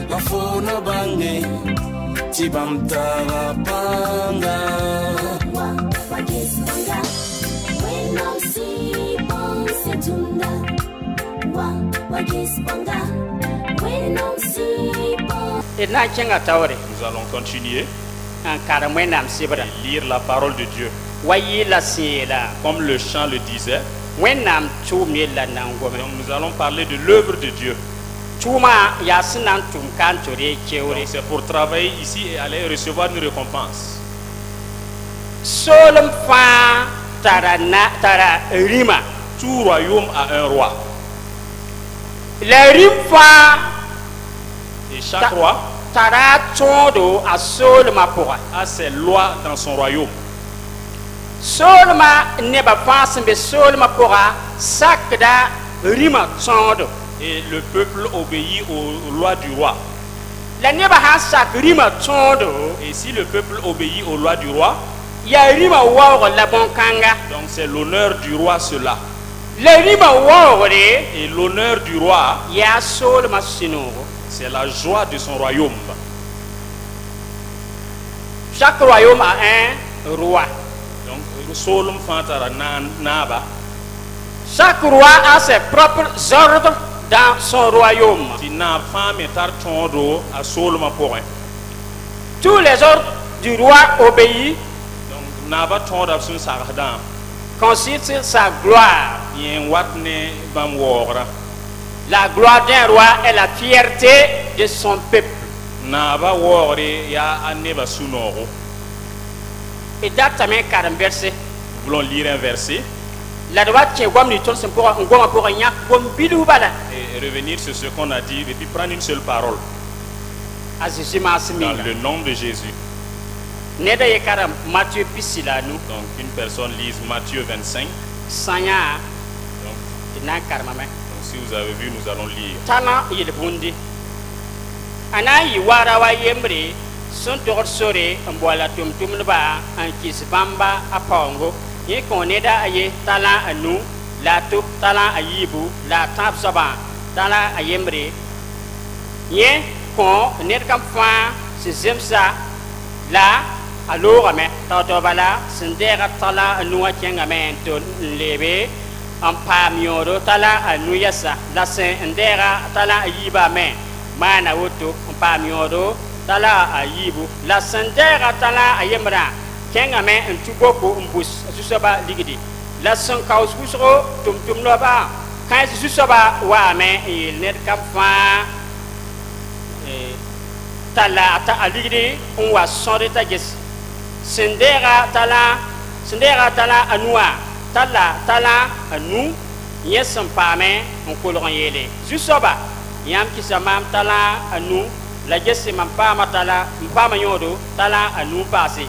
la fona bange tibam tara panga wa gisanga when I'm see bon setunda wa gisanga when I'm see bon. Et na kenga tawre nous allons continuer en karamwenam sibra et lire la parole de Dieu wa yila sila comme le chant le disait. Wenam tumye la nangome. Donc nous allons parler de l'œuvre de Dieu. Tuma yasinan tum kantori keure. C'est pour travailler ici et aller recevoir une récompense. Solom fa tara rima. Tout royaume a un roi. Le rimfa et chaque roi tara tondo a solma pora a ses lois dans son royaume. Solma neba fasimbe solma pora sakda rima tondo. Et le peuple obéit aux lois du roi. La neba ha sak rima tondo. Et si le peuple obéit aux lois du roi, ya rima wawo la bonkanga. Donc c'est l'honneur du roi cela. Le rima wawo et l'honneur du roi, ya solma sinoro. C'est la joie de son royaume. Chaque royaume a un roi. Donc solum fantara naba. Chaque roi a ses propres ordres dans son royaume. Tous les ordres du roi obéissent. Consiste sa gloire. La gloire d'un roi est la fierté de son peuple. Et d'atteindre 40 versets. Nous voulons lire un verset. La droite et revenir sur ce qu'on a dit et puis prendre une seule parole. Dans le nom de Jésus. Donc une personne lise Matthieu 25. Donc, si vous avez vu, nous allons lire. Ye koneda aye tala anu la tu tala ayibu la tab saba tala ayembre ye kon net kam fa se zemsa la alora me tato bala sendera tala anu akenga me to lebe ampa mioro tala anu yasa la sendera tala ayiba me mana woto ampa mioro tala ayibu la sendera tala ayembra kenga me ntuboko mbus susaba ligidi la son kaus busro tum loba kai susaba wa me il net kam fa tala ta aligidi on wa sonde ta gis sendera tala anua tala anu yesam pa me on kolon yele susaba yam kisamam tala anu la gesse mam pa matala mpama yodo tala anu passé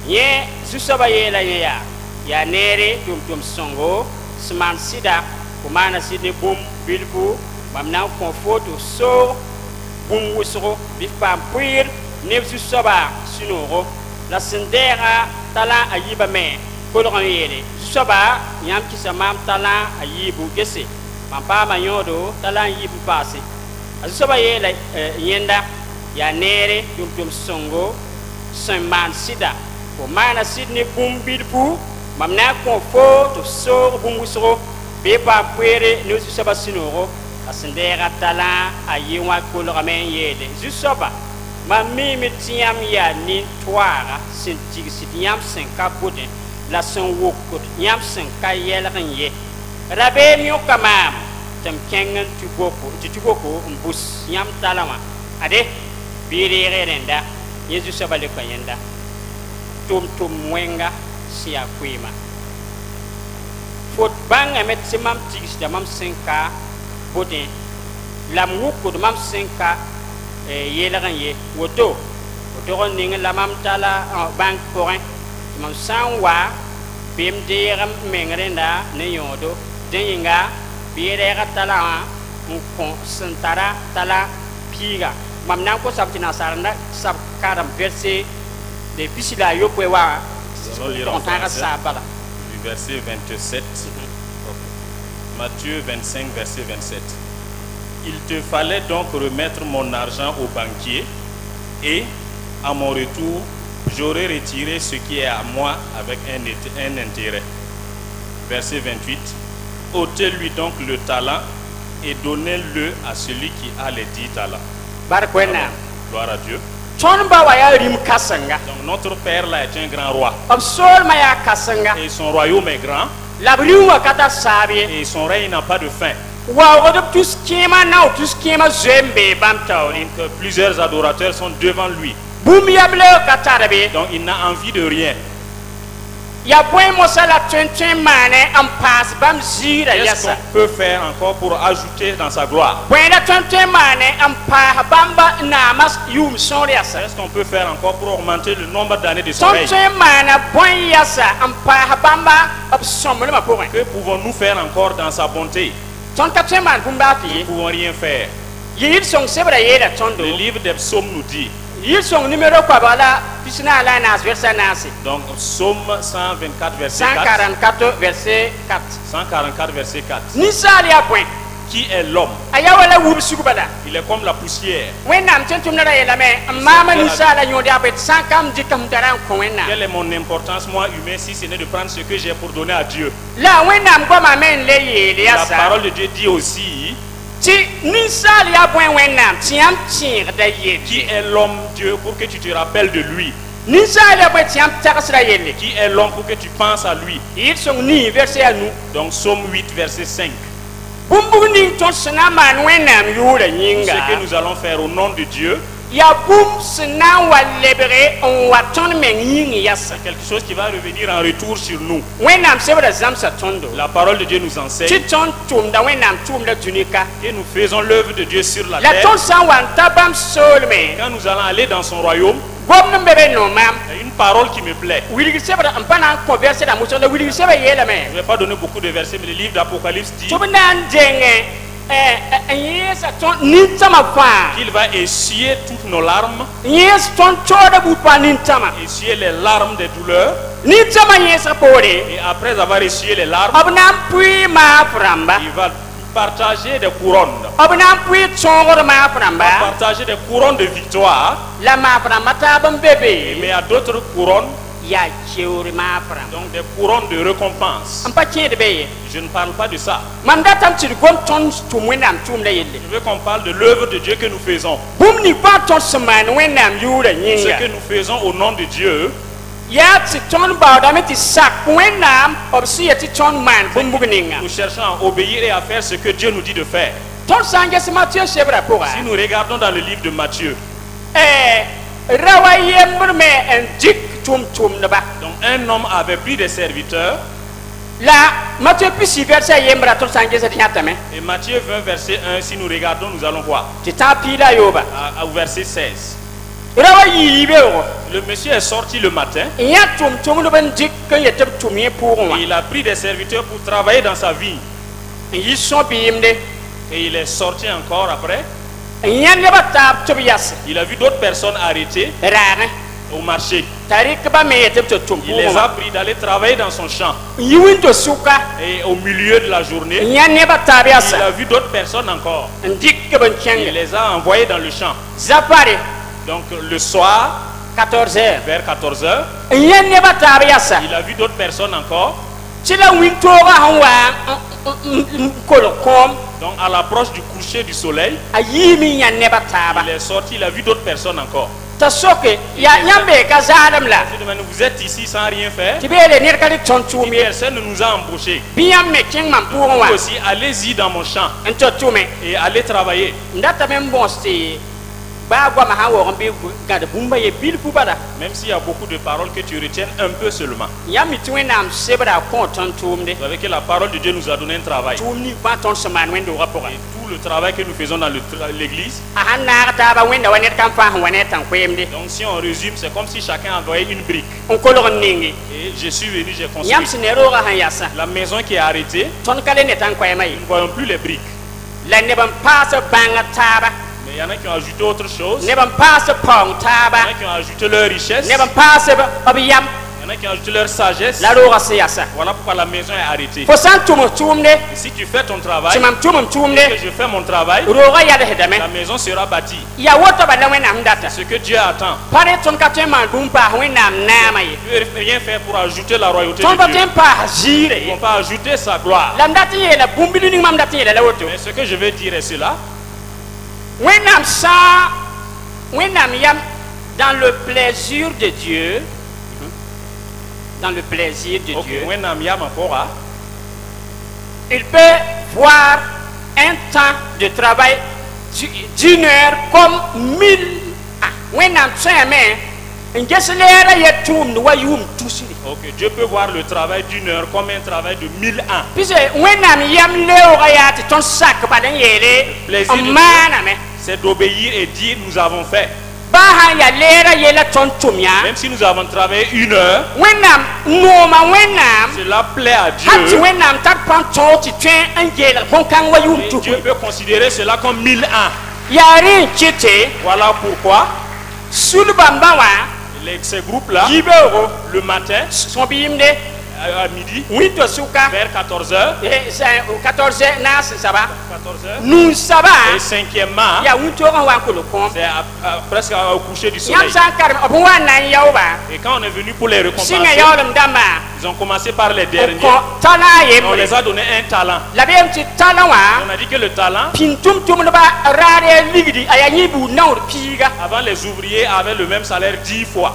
ye susaba ye la ya nere tum songo sman sida kumana sidne bum bilbu mamna konfoto so bum wusro bifam puir ne susaba sinoro la sendera tala ayiba me kolon yele susaba yam kisamam tala ayibu gese mampa mayodo tala ayibu passé susaba ye la yenda ya nere tum songo sman sida mana sidni bumbilbu mamna konfo to so bungusro be pa puere no susaba sinoro asendera tala ayiwa kolorame yele jusaba mami mitiam ya ni twara sinti sidiam sen kabode la son wokot yam sen kayelran ye rabe mi okama tam kengan tuboko mbus yam talama ade bire renda yesu sabale kayenda tum mwenga siya kwima fot banga met simam tigis da mam senka bodin lam wukud mam senka yelagan ye woto ning la mam tala bank porin mam sanwa bim deram mengrenda ne yodo denga bire tala kon sentara tala piga mam nan ko sabtina saranda sab karam verset du verset 27 au Matthieu 25, verset 27. Il te fallait donc remettre mon argent au banquier et à mon retour, j'aurai retiré ce qui est à moi avec un intérêt. Verset 28. Ôtez-lui donc le talent et donnez-le à celui qui a les 10 talents. Barkwena. Gloire à Dieu. Ton ba wa ya rim kasanga. Donc notre Père là est un grand roi. Ab sol ma ya kasanga. Et son royaume est grand. La briwa kata sabi. Et son règne n'a pas de fin. Wa odop tous kema na tous kema zembe bam tawni. Donc plusieurs adorateurs sont devant lui. Boum yable katarabe. Donc il n'a envie de rien. Ya boy mosala tenten mane am pas bam zira Qu'est-ce yasa. qu'on peut faire encore pour ajouter dans sa gloire? Boyna tenten mane am pa bamba na mas yum son yasa. Qu'est-ce qu'on peut faire encore pour augmenter le nombre d'années de son règne? Tenten mane boy yasa am pa bamba ab somle ma pourrin. Que pouvons-nous faire encore dans sa bonté? Ton tenten man bumba Nous fi. ne pouvons rien faire. Yir song sebra yeda tondo. Le livre des psaumes nous dit, Yir song numéro quoi bala pisna la nas verset nasi. donc psaume 124 verset 4, 144 verset 4. 144 verset 4. Nisali a point. Qui est l'homme? Aya wala wub sugubala. Il est comme la poussière. Wennam tentum na yela me mama nisala nyodi abet sankam dikam daran ko wenna. Quelle est mon importance, moi humain, si ce n'est de prendre ce que j'ai pour donner à Dieu? La wennam goma men le yeli La asa. parole de Dieu dit aussi, Ti nisali a point wennam tiam tire da yeli. qui est l'homme, Dieu, pour que tu te rappelles de lui? Nisali a point tiam taksra yeli. Qui est l'homme pour que tu penses à lui? Yir song ni verset anu. Donc Psaume 8 verset 5. Bumbu ning ton sna man wennam yura nyinga. Ce que nous allons faire au nom de Dieu, Ya bum sna wa lebere on wa ton men yingi yasa. quelque chose qui va revenir en retour sur nous. Wennam sebra zamsa tondo. La parole de Dieu nous enseigne Ti ton tum da wennam tum da tunika. que nous faisons l'œuvre de Dieu sur la La terre. ton san wan tabam solme. Quand nous allons aller dans son royaume, Gom bebe no mam. il y a une parole qui me plaît. Wiligi sebra ampana converser la motion de wiligi sebra yela Je me. ne vais pas donner beaucoup de versets, mais le livre d'Apocalypse dit Tubnan denge yes ton nintama fa. qu'il va essuyer toutes nos larmes, Yes ton choda bu pa nintama. essuyer les larmes des douleurs. Nintama yes pore. Et après avoir essuyé les larmes, Abnam pui ma framba. il va partager des couronnes. Abnam pui chongor ma framba. Partager des couronnes de victoire. La ma framba tabam bebe. Mais à d'autres couronnes, Ya cheuri ma framba. donc des couronnes de récompense. Ampa de beye. Je ne parle pas de ça. Mamda tam tir gom ton tumwenam tum la yelle. Je veux qu'on parle de l'œuvre de Dieu que nous faisons. Bum ni pa ton seman wenam yura Ce nyinga. que nous faisons au nom de Dieu, Ya ti ton ba da meti sak wenam obsi ya ti ton man bum bugninga. nous cherchons à obéir et à faire ce que Dieu nous dit de faire. Ton sanga se Matthieu sebra pora. Si nous regardons dans le livre de Matthieu, Rawa yember me en dik tum tum ba. donc un homme avait pris des serviteurs, La Matthieu pisi verset yembra ton sanga se tiatame. et Matthieu 20 verset 1, si nous regardons, nous allons voir, Ti ta pila yoba. au verset 16. Rawa yibe o. Le monsieur est sorti le matin Ya tum tum no ben dik kan yetem tum ye pour et moi. il a pris des serviteurs pour travailler dans sa vigne. Yi so bimde. Et il est sorti encore après. Yan leba tab tobias. Il a vu d'autres personnes arrêtées Rane. au marché. Tarik ba me yetem to tum. Il les a pris d'aller travailler dans son champ. Yiwin to suka. Et au milieu de la journée, Yan leba il tabias. a vu d'autres personnes encore. Ndik ben Il chenge. les a envoyés dans le champ. Zapare Donc le soir, 14h. vers 14 heures, Yan leba tabias. il a vu d'autres personnes encore. Tila wintoga hanwa kolokom. Donc à l'approche du coucher du soleil, Ayimi yan leba taba. il est sorti, il a vu d'autres personnes encore. Ta soke ya yambe ka zadam la. Je demande, vous êtes ici sans rien faire. Tibele nirkali tontum ye. Personne ne nous a embauchés. Biyam me king man pour Vous wa. aussi, allez-y dans mon champ Ento tume. et allez travailler. Ndata même bon c'est ba gwa ma hawo on be gade bumba ye bil bubada. Même s'il y a beaucoup de paroles que tu retiennes un peu seulement. Yami tuenam sebra konton tumde. Vous savez que la parole de Dieu nous a donné un travail. Tumni ba ton seman wendo rapport. Et tout le travail que nous faisons dans l'église, Ahana ta ba wenda wanet kan fa wanet tan kwemde. donc si on résume, c'est comme si chacun envoyait une brique. On kolon ningi. Et je suis venu, j'ai construit. Yam sinero ga han yasa. La maison qui est arrêtée, Ton kale ne tan kwemai. nous ne voyons plus les briques. La ne ban passe banga taba. Mais il y en a qui ont ajouté autre chose. Ne ban passe pong Il y taba. en a qui ont ajouté leur richesse. Ne ban passe obiyam. Il y en a qui ont ajouté leur sagesse. la roga se yasa Voilà pourquoi la maison est arrêtée. fo san tum tumde Et si tu fais ton travail, ti mam tum tumde et que je fais mon travail, roga ya de dame la maison sera bâtie. ya woto ba la wenam data Ce que Dieu attend. pare ton ka tem man bum pa wenam na mai Tu ne peux rien faire pour ajouter la royauté ton de ba Dieu. tem pa Ils jire vont pas ajouter sa gloire. lam data ye la bumbili ni mam data ye la woto Mais ce que je veux dire est cela. wenam yam dans le plaisir de Dieu dans le plaisir de Ok, Dieu Wenam Yam Ampora, il peut voir un temps de travail d'une heure comme 1000 ans. Wenam tseme ngeselera yetum no wayum tusiri. ok, Dieu peut voir le travail d'une heure comme un travail de 1000 ans. Pise wenam yam leo gayati ton sak badan yele Plaisir de amana me. C'est d'obéir et dire nous avons fait. Baha ya lera yela ton tumya. Même si nous avons travaillé une heure, Wenam noma wenam cela plaît à hati Dieu. wenam tat pan toti twen angela bon kan wayum Et tu. Dieu peut considérer cela comme 1000 ans. Yari kite Voilà pourquoi sulbamba ces groupes-là, Yibero le matin, son bimde à midi, wito suka vers 14h, 14 nas saba 14h, nun saba et cinquièmement, ya wito kan wa ko kom c'est presque au coucher du yam soleil. san kar abun wa nan yawba Et quand on est venu pour les récompenser, singa yawlam damba ils ont commencé par les derniers. ko tala On les yem a donné un talent. la bem ti tala wa On a dit que le talent, pintum tum ba rare ligdi aya nyibu nawr piga avant les ouvriers, avaient le même salaire 10 fois.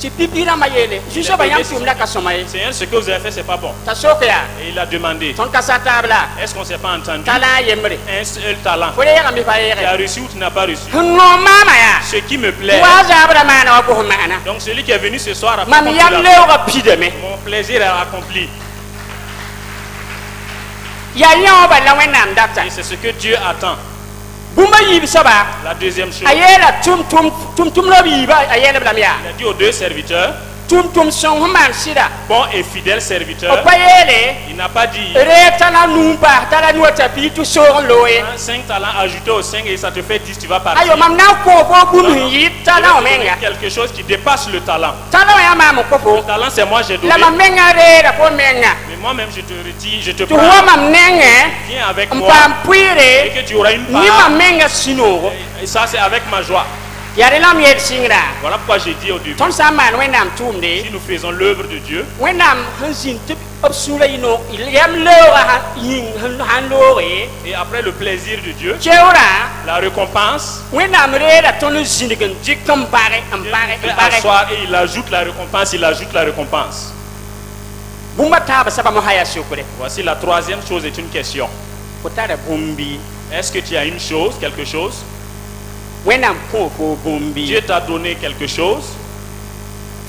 ti pipira mayele juso ba yam tum da kasomaye Seigneur, ce que vous avez fait, c'est pas bon. ta soka Et il a demandé, ton kasatabla est-ce qu'on s'est pas entendu? tala yemre Un seul talent. fo ya ngambi fa Tu as yere reçu ou tu n'as pas reçu? no mama ya Ce qui me plaît. wa zabra mana wa ko mana Donc celui qui est venu ce soir a fait mam comme yam il a fait. leo ga pideme Mon plaisir est accompli. ya nyaw ba la wenam data Et c'est ce que Dieu attend. bumba yib saba La deuxième chose, ayela tum lo biba ayela blam ya il a dit aux deux serviteurs, tum son human sida bon et fidèle o serviteur, payele il n'a pas dit retana numba tala nuota pitu so loe 5 talents ajoutés aux 5 et ça te fait 10, tu vas partir. ayo mam na ko bo bunu yi Je tala vais o te donner menga quelque chose qui dépasse le talent. tala ya mam ko Le bo talent, c'est moi, j'ai donné. la mam menga re da ko menga Mais moi-même, je te retire, je te tu prends. wa mam nenge Viens avec moi mpam et puire que tu auras une ni part. mam menga sino Et ça, c'est avec ma joie. yare lam yed singra Voilà pourquoi j'ai dit au début, ton saman wenam tumde si nous faisons l'œuvre de Dieu, wenam hansin tip obsula ino yam lewa yin han lore et après le plaisir de Dieu, Cheura, la récompense, wenam re da ton zinigen jikam bare am Dieu bare fait bare asseoir et il ajoute la récompense, il ajoute la récompense. bumba taba saba mo haya sukure Voici la troisième chose, est une question. potara bumbi Est-ce que tu as une chose, quelque chose? wenam ko bumbi Dieu t'a donné quelque chose.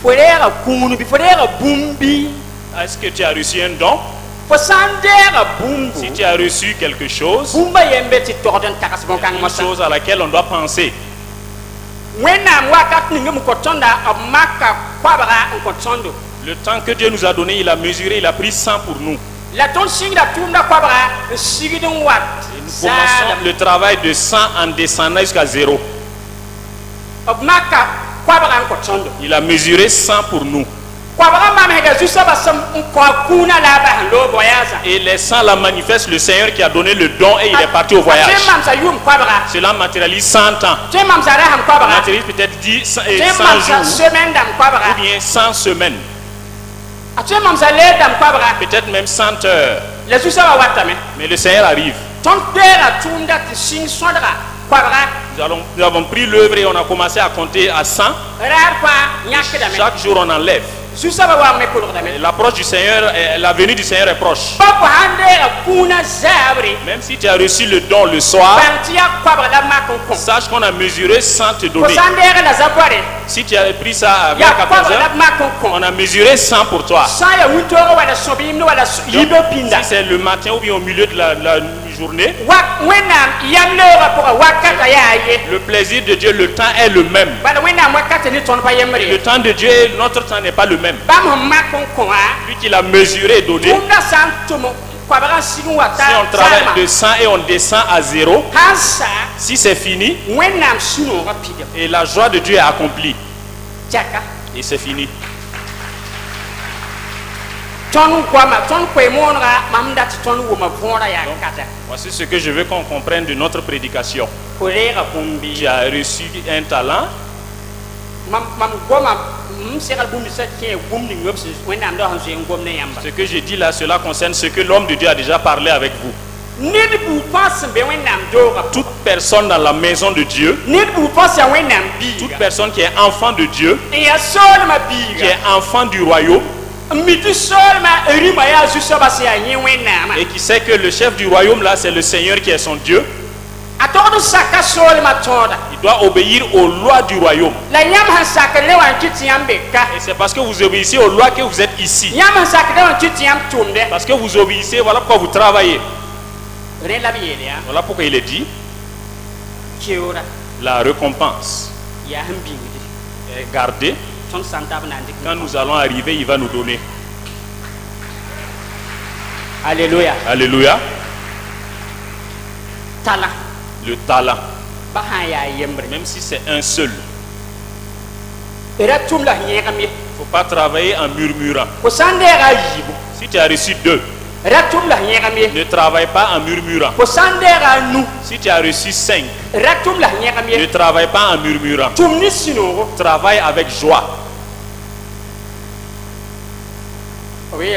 forera kunu bi forera bumbi Est-ce que tu as reçu un don? fo sandera bumbu Si tu as reçu quelque chose, bumba yembe ti torden takas bon kan une mosa chose à laquelle on doit penser. wenam wakat ni ngam ko tonda amaka kwabara ko tondo Le temps que Dieu nous a donné, il a mesuré, il a pris 100 pour nous. la ton singra tumda kwabara sigidon wat Nous commençons le travail de 100 en descendant jusqu'à 0. amaka kwabara ko tondo Il a mesuré 100 pour nous. kwabara mam hega jusa basam ko kuna la ba hando boyaza Et les 100 la manifestent le Seigneur qui a donné le don et il est parti au voyage. mam sa yum kwabara Cela matérialise 100 ans. mam sa raham kwabara Matérialise peut-être 10 100 mam sa jours semaine dam kwabara ou bien 100 semaines. mam sa le dam kwabara Peut-être même 100 heures. la jusa wa watame Mais le Seigneur arrive. ton pera tunda ti sing sondra kwabara Nous avons pris l'œuvre et on a commencé à compter à 100. rar kwa nyak dame Chaque jour on enlève. jusa wa me kulur Et dame l'approche du Seigneur, la venue du Seigneur est proche. papa hande kuna zabri Même si tu as reçu le don le soir, bantia kwabara la makon sache qu'on a mesuré sans te ko donner. sandera na zabare Si tu as pris ça ya vers 14 kwabara la heures, makon on a mesuré 100 pour toi. sa ya wintoro wala sobim no wala yido pinda Si c'est le matin ou bien au milieu de la journée, wa wenam yam lewa pour wakata ya ye le plaisir de Dieu, le temps est le même. bala wenam wakata ni ton pa Le yemri temps de Dieu, notre temps n'est pas le même. bam makon ko a Lui qu'il a mesuré et donné, tunda santumo kwabara sigun wata si on travaille de 100 et on descend à 0, hansa si c'est fini, wenam suno rapide et la joie de Dieu est accomplie, jaka et c'est fini. Voici ce que je veux qu'on comprenne de notre prédication. Tu as reçu un talent. Ce que je dis là, cela concerne ce que l'homme de Dieu a déjà parlé avec vous. Toute personne dans la maison de Dieu, toute personne qui est enfant de Dieu, qui est enfant du royaume, et qui sait que le chef du royaume là, c'est le Seigneur qui est son Dieu, il doit obéir aux lois du royaume. Et c'est parce que vous obéissez aux lois que vous êtes ici. Parce que vous obéissez, voilà pourquoi vous travaillez. Voilà pourquoi il est dit la récompense est gardée. Quand nous allons arriver, il va nous donner. Alléluia. Alléluia. Talent. Le talent, même si c'est un seul, il ne faut pas travailler en murmurant. Si tu as reçu 2, ne travaille pas en murmurant. Si tu as reçu 5, ne travaille pas en murmurant. Travaille avec joie. Il y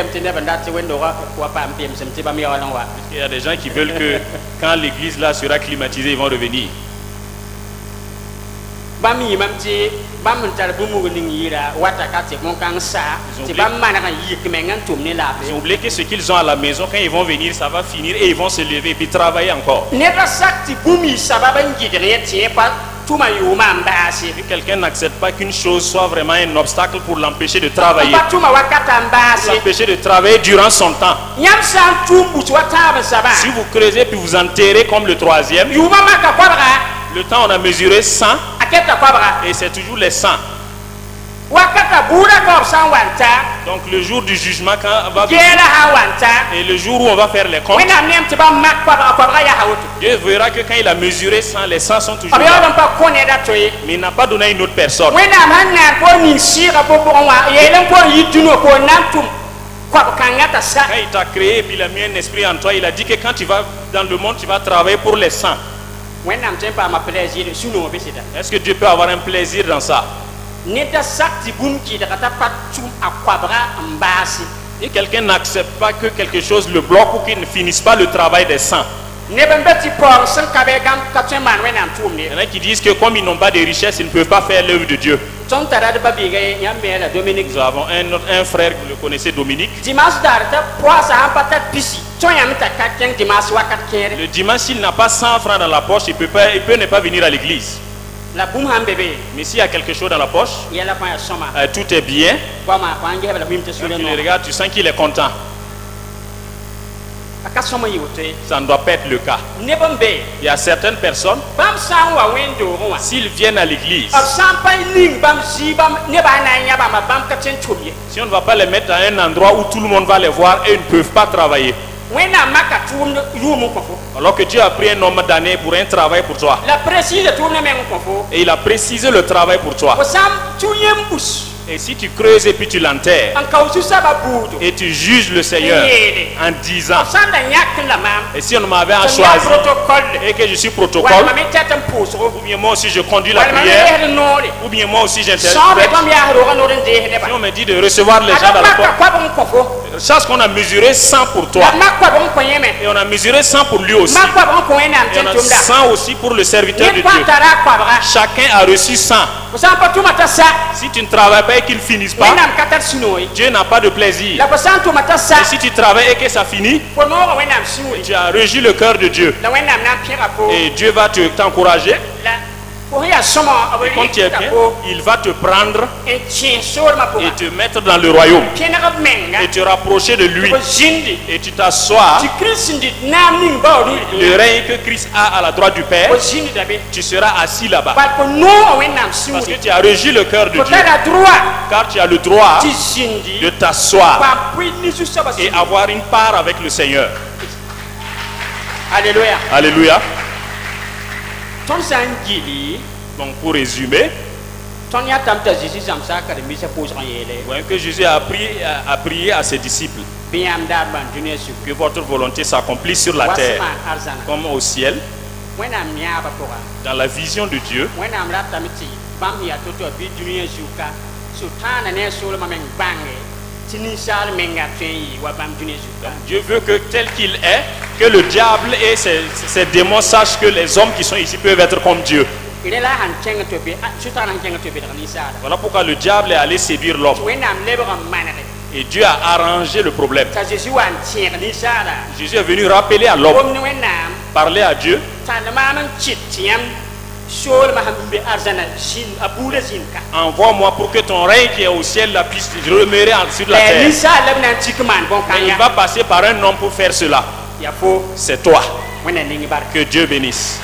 a des gens qui veulent que quand l'église là sera climatisée, ils vont revenir. Ils ont oublié que ce qu'ils ont à la maison, quand ils vont venir, ça va finir et ils vont se lever et puis travailler encore. Si quelqu'un n'accepte pas qu'une chose soit vraiment un obstacle pour l'empêcher de travailler, pour l'empêcher de travailler durant son temps. Si vous creusez puis vous enterrez comme le 3e, le temps on a mesuré 100 et c'est toujours les 100. Donc le jour du jugement quand on va venir, et le jour où on va faire les comptes, Dieu verra que quand il a mesuré 100, les 100 sont toujours là. Mais il n'a pas donné à une autre personne. Quand il t'a créé et puis il a mis un esprit en toi, il a dit que quand tu vas dans le monde, tu vas travailler pour les 100. Est-ce que Dieu peut avoir un plaisir dans ça? Et quelqu'un n'accepte pas que quelque chose le bloque ou qu'il ne finisse pas le travail des 100. Il y en a qui disent que comme ils n'ont pas de richesse, ils ne peuvent pas faire l'œuvre de Dieu. Nous avons un frère, vous le connaissez, Dominique. Le dimanche, s'il n'a pas 100 francs dans la poche, il peut ne pas venir à l'église. Mais s'il y a quelque chose dans la poche, tout est bien. Quand tu le regardes, tu sens qu'il est content. Ça ne doit pas être le cas. Il y a certaines personnes, s'ils viennent à l'église, si on ne va pas les mettre à un endroit où tout le monde va les voir et ils ne peuvent pas travailler. Alors que Dieu a pris un homme d'année pour un travail pour toi. Et il a précisé le travail pour toi. Et si tu creuses et puis tu l'enterres, et tu juges le Seigneur en disant, et si on m'avait choisi et que je suis protocole, ou bien moi aussi je conduis la prière, ou bien moi aussi j'interprète, si on me dit de recevoir les gens dans la porte, sache qu'on a mesuré 100 pour toi, et on a mesuré 100 pour lui aussi, et on a 100 aussi pour le serviteur de Dieu. Chacun a reçu 100. Si tu ne travailles pas et qu'ils ne finissent pas, Dieu n'a pas de plaisir. Et si tu travailles et que ça finit, tu as régi le cœur de Dieu. Et Dieu va t'encourager. Et quand tu es bien, il va te prendre et te mettre dans le royaume et te rapprocher de lui. Et tu t'assois. Le règne que Christ a à la droite du Père, tu seras assis là-bas. Parce que tu as régi le cœur de Dieu. Car tu as le droit de t'asseoir et avoir une part avec le Seigneur. Alléluia. Alléluia. Donc pour résumer, Voyez que Jésus a prié à ses disciples que votre volonté s'accomplisse sur la terre comme au ciel. Dans la vision de Dieu, Dieu veut que tel qu'il est, que le diable et ses démons sachent que les hommes qui sont ici peuvent être comme Dieu. Voilà pourquoi le diable est allé séduire l'homme. Et Dieu a arrangé le problème. Jésus est venu rappeler à l'homme, parler à Dieu. Envoie-moi pour que ton règne qui est au ciel la puisse demeurer sur la terre. Et il va passer par un homme pour faire cela. C'est toi. Que Dieu bénisse.